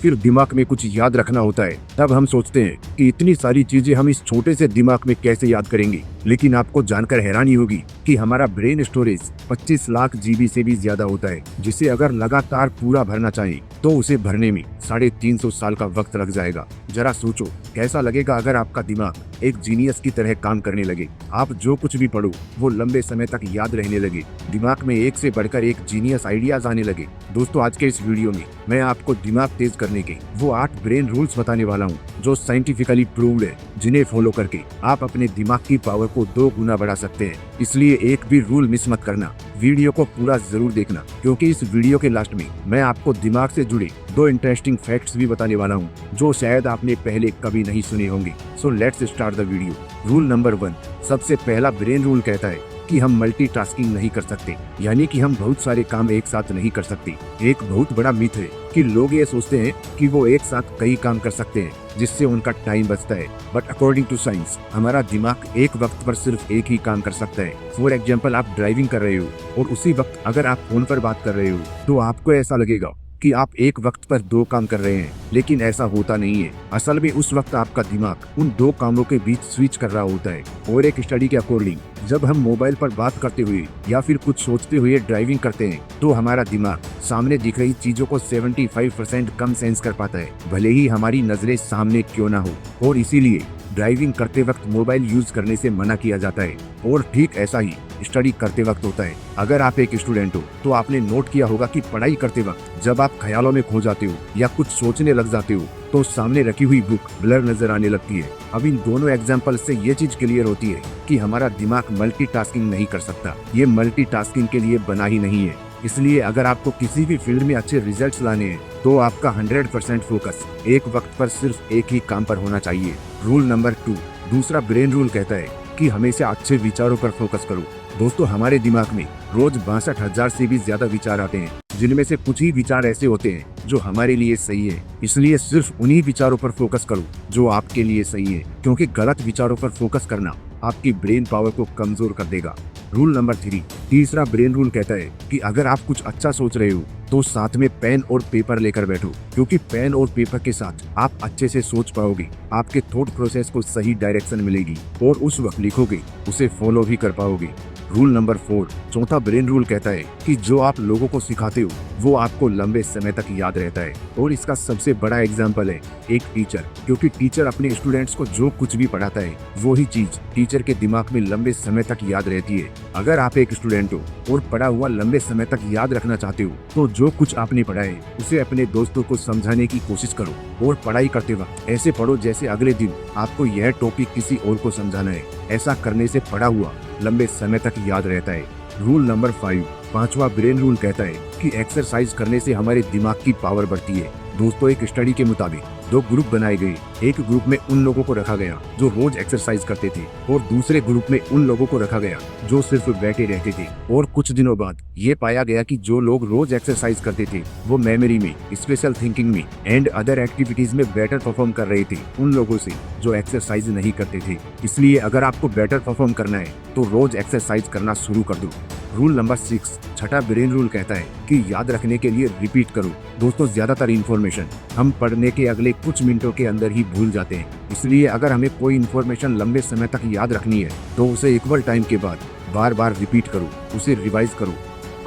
फिर दिमाग में कुछ याद रखना होता है, तब हम सोचते हैं कि इतनी सारी चीजें हम इस छोटे से दिमाग में कैसे याद करेंगे। लेकिन आपको जानकर हैरानी होगी कि हमारा ब्रेन स्टोरेज 25 लाख जीबी से भी ज्यादा होता है, जिसे अगर लगातार पूरा भरना चाहे तो उसे भरने में 350 साल का वक्त लग जाएगा। जरा सोचो कैसा लगेगा अगर आपका दिमाग एक जीनियस की तरह काम करने लगे। आप जो कुछ भी पढ़ो वो लंबे समय तक याद रहने लगे, दिमाग में एक से बढ़कर एक जीनियस आइडियाज आने लगे। दोस्तों, आज के इस वीडियो में मैं आपको दिमाग तेज करने के वो 8 ब्रेन रूल्स बताने वाला हूँ जो साइंटिफिकली प्रूव्ड है, जिन्हें फॉलो करके आप अपने दिमाग की पावर को 2 गुना बढ़ा सकते हैं। इसलिए एक भी रूल मिस मत करना, वीडियो को पूरा जरूर देखना, क्योंकि इस वीडियो के लास्ट में मैं आपको दिमाग से जुड़े 2 इंटरेस्टिंग फैक्ट्स भी बताने वाला हूँ जो शायद आपने पहले कभी नहीं सुने होंगे। So let's start the video. Rule number 1, सबसे पहला ब्रेन रूल कहता है कि हम मल्टीटास्किंग नहीं कर सकते, यानी कि हम बहुत सारे काम एक साथ नहीं कर सकते। एक बहुत बड़ा मिथ है कि लोग ये सोचते हैं कि वो एक साथ कई काम कर सकते हैं जिससे उनका टाइम बचता है, बट अकॉर्डिंग टू साइंस हमारा दिमाग एक वक्त पर सिर्फ एक ही काम कर सकता है। फॉर एग्जाम्पल, आप ड्राइविंग कर रहे हो और उसी वक्त अगर आप फोन पर बात कर रहे हो तो आपको ऐसा लगेगा कि आप एक वक्त पर 2 काम कर रहे हैं, लेकिन ऐसा होता नहीं है। असल में उस वक्त आपका दिमाग उन 2 कामों के बीच स्विच कर रहा होता है। और एक स्टडी के अकॉर्डिंग जब हम मोबाइल पर बात करते हुए या फिर कुछ सोचते हुए ड्राइविंग करते हैं तो हमारा दिमाग सामने दिख रही चीजों को 75% कम सेंस कर पाता है, भले ही हमारी नजरें सामने क्यों ना हो। और इसीलिए ड्राइविंग करते वक्त मोबाइल यूज करने से मना किया जाता है। और ठीक ऐसा ही स्टडी करते वक्त होता है। अगर आप एक स्टूडेंट हो तो आपने नोट किया होगा कि पढ़ाई करते वक्त जब आप ख्यालों में खो जाते हो या कुछ सोचने लग जाते हो तो सामने रखी हुई बुक ब्लर नजर आने लगती है। अब इन दोनों एग्जाम्पल से ये चीज क्लियर होती है कि हमारा दिमाग मल्टीटास्किंग नहीं कर सकता, ये मल्टीटास्किंग के लिए बना ही नहीं है। इसलिए अगर आपको किसी भी फील्ड में अच्छे रिजल्ट्स लाने हैं तो आपका 100% फोकस एक वक्त पर सिर्फ एक ही काम पर होना चाहिए। रूल नंबर 2, दूसरा ब्रेन रूल कहता है कि हमेशा अच्छे विचारों पर फोकस करो। दोस्तों, हमारे दिमाग में रोज 62,000 से भी ज्यादा विचार आते हैं, जिनमें से कुछ ही विचार ऐसे होते हैं जो हमारे लिए सही है। इसलिए सिर्फ उन्हीं विचारों पर फोकस करो जो आपके लिए सही है, क्योंकि गलत विचारों पर फोकस करना आपकी ब्रेन पावर को कमजोर कर देगा। रूल नंबर 3, तीसरा ब्रेन रूल कहता है कि अगर आप कुछ अच्छा सोच रहे हो तो साथ में पेन और पेपर लेकर बैठो, क्योंकि पेन और पेपर के साथ आप अच्छे से सोच पाओगे, आपके थॉट प्रोसेस को सही डायरेक्शन मिलेगी और उस वक्त लिखोगे उसे फॉलो भी कर पाओगे। रूल नंबर 4, चौथा ब्रेन रूल कहता है कि जो आप लोगों को सिखाते हो वो आपको लंबे समय तक याद रहता है। और इसका सबसे बड़ा एग्जाम्पल है एक टीचर, क्योंकि टीचर अपने स्टूडेंट्स को जो कुछ भी पढ़ाता है वो ही चीज टीचर के दिमाग में लंबे समय तक याद रहती है। अगर आप एक स्टूडेंट हो और पढ़ा हुआ लंबे समय तक याद रखना चाहते हो तो जो कुछ आपने पढ़ा है उसे अपने दोस्तों को समझाने की कोशिश करो। और पढ़ाई करते वक्त ऐसे पढ़ो जैसे अगले दिन आपको यह टॉपिक किसी और को समझाना है। ऐसा करने से पढ़ा हुआ लंबे समय तक याद रहता है। रूल नंबर 5, पांचवा ब्रेन रूल कहता है कि एक्सरसाइज करने से हमारे दिमाग की पावर बढ़ती है। दोस्तों, एक स्टडी के मुताबिक 2 ग्रुप बनाए गए। एक ग्रुप में उन लोगों को रखा गया जो रोज एक्सरसाइज करते थे और दूसरे ग्रुप में उन लोगों को रखा गया जो सिर्फ बैठे रहते थे। और कुछ दिनों बाद ये पाया गया कि जो लोग रोज एक्सरसाइज करते थे वो मेमोरी में, स्पेशल थिंकिंग में एंड अदर एक्टिविटीज में बेटर परफॉर्म कर रहे थे उन लोगों से जो एक्सरसाइज नहीं करते थे। इसलिए अगर आपको बेटर परफॉर्म करना है तो रोज एक्सरसाइज करना शुरू कर दो। रूल नंबर 6, छठा ब्रेन रूल कहता है कि याद रखने के लिए रिपीट करो। दोस्तों, ज्यादातर इन्फॉर्मेशन हम पढ़ने के अगले कुछ मिनटों के अंदर ही भूल जाते हैं। इसलिए अगर हमें कोई इन्फॉर्मेशन लंबे समय तक याद रखनी है तो उसे इक्वल टाइम के बाद बार बार रिपीट करो, उसे रिवाइज करो।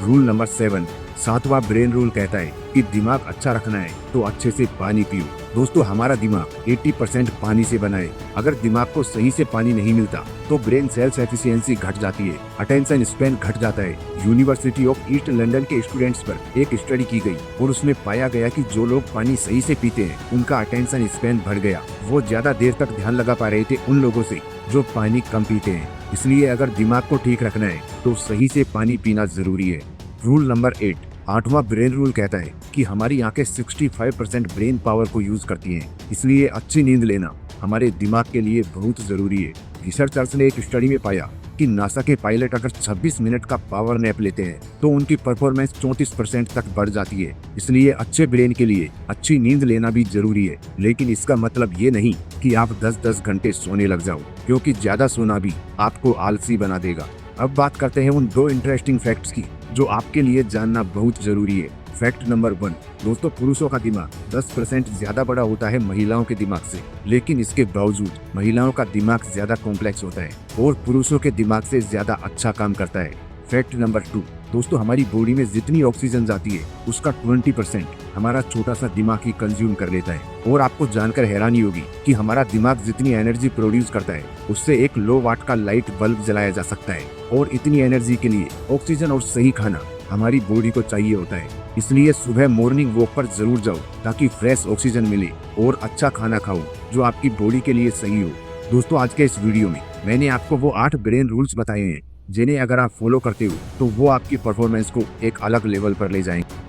रूल नंबर 7, सातवां ब्रेन रूल कहता है कि दिमाग अच्छा रखना है तो अच्छे से पानी पियो। दोस्तों, हमारा दिमाग 80% पानी से बना है। अगर दिमाग को सही से पानी नहीं मिलता तो ब्रेन सेल्स एफिशिएंसी घट जाती है, अटेंशन स्पैन घट जाता है। यूनिवर्सिटी ऑफ ईस्ट लंदन के स्टूडेंट्स पर एक स्टडी की गई और उसमें पाया गया कि जो लोग पानी सही से पीते हैं उनका अटेंशन स्पैन बढ़ गया। वो ज्यादा देर तक ध्यान लगा पा रहे थे उन लोगों से जो पानी कम पीते हैं। इसलिए अगर दिमाग को ठीक रखना है तो सही से पानी पीना जरूरी है। रूल नंबर 8, आठवां ब्रेन रूल कहता है कि हमारी आंखें 65% ब्रेन पावर को यूज करती हैं। इसलिए अच्छी नींद लेना हमारे दिमाग के लिए बहुत जरूरी है। रिसर्चर्स ने एक स्टडी में पाया कि नासा के पायलट अगर 26 मिनट का पावर नैप लेते हैं तो उनकी परफॉर्मेंस 34% तक बढ़ जाती है। इसलिए अच्छे ब्रेन के लिए अच्छी नींद लेना भी जरूरी है। लेकिन इसका मतलब ये नहीं कि आप 10-10 घंटे सोने लग जाओ, क्योंकि ज्यादा सोना भी आपको आलसी बना देगा। अब बात करते हैं उन 2 इंटरेस्टिंग फैक्ट्स की जो आपके लिए जानना बहुत जरूरी है। फैक्ट नंबर 1, दोस्तों पुरुषों का दिमाग 10% ज्यादा बड़ा होता है महिलाओं के दिमाग से, लेकिन इसके बावजूद महिलाओं का दिमाग ज्यादा कॉम्प्लेक्स होता है और पुरुषों के दिमाग से ज्यादा अच्छा काम करता है। फैक्ट नंबर 2, दोस्तों हमारी बॉडी में जितनी ऑक्सीजन जाती है उसका 20% हमारा छोटा सा दिमाग ही कंज्यूम कर लेता है। और आपको जानकर हैरानी होगी कि हमारा दिमाग जितनी एनर्जी प्रोड्यूस करता है उससे एक लो वाट का लाइट बल्ब जलाया जा सकता है। और इतनी एनर्जी के लिए ऑक्सीजन और सही खाना हमारी बॉडी को चाहिए होता है। इसलिए सुबह मॉर्निंग वॉक पर जरूर जाओ ताकि फ्रेश ऑक्सीजन मिले और अच्छा खाना खाओ जो आपकी बॉडी के लिए सही हो। दोस्तों आज के इस वीडियो में मैंने आपको वो 8 ब्रेन रूल्स बताए हैं जिन्हें अगर आप फॉलो करते हो तो वो आपकी परफॉर्मेंस को एक अलग लेवल पर ले जाएंगे।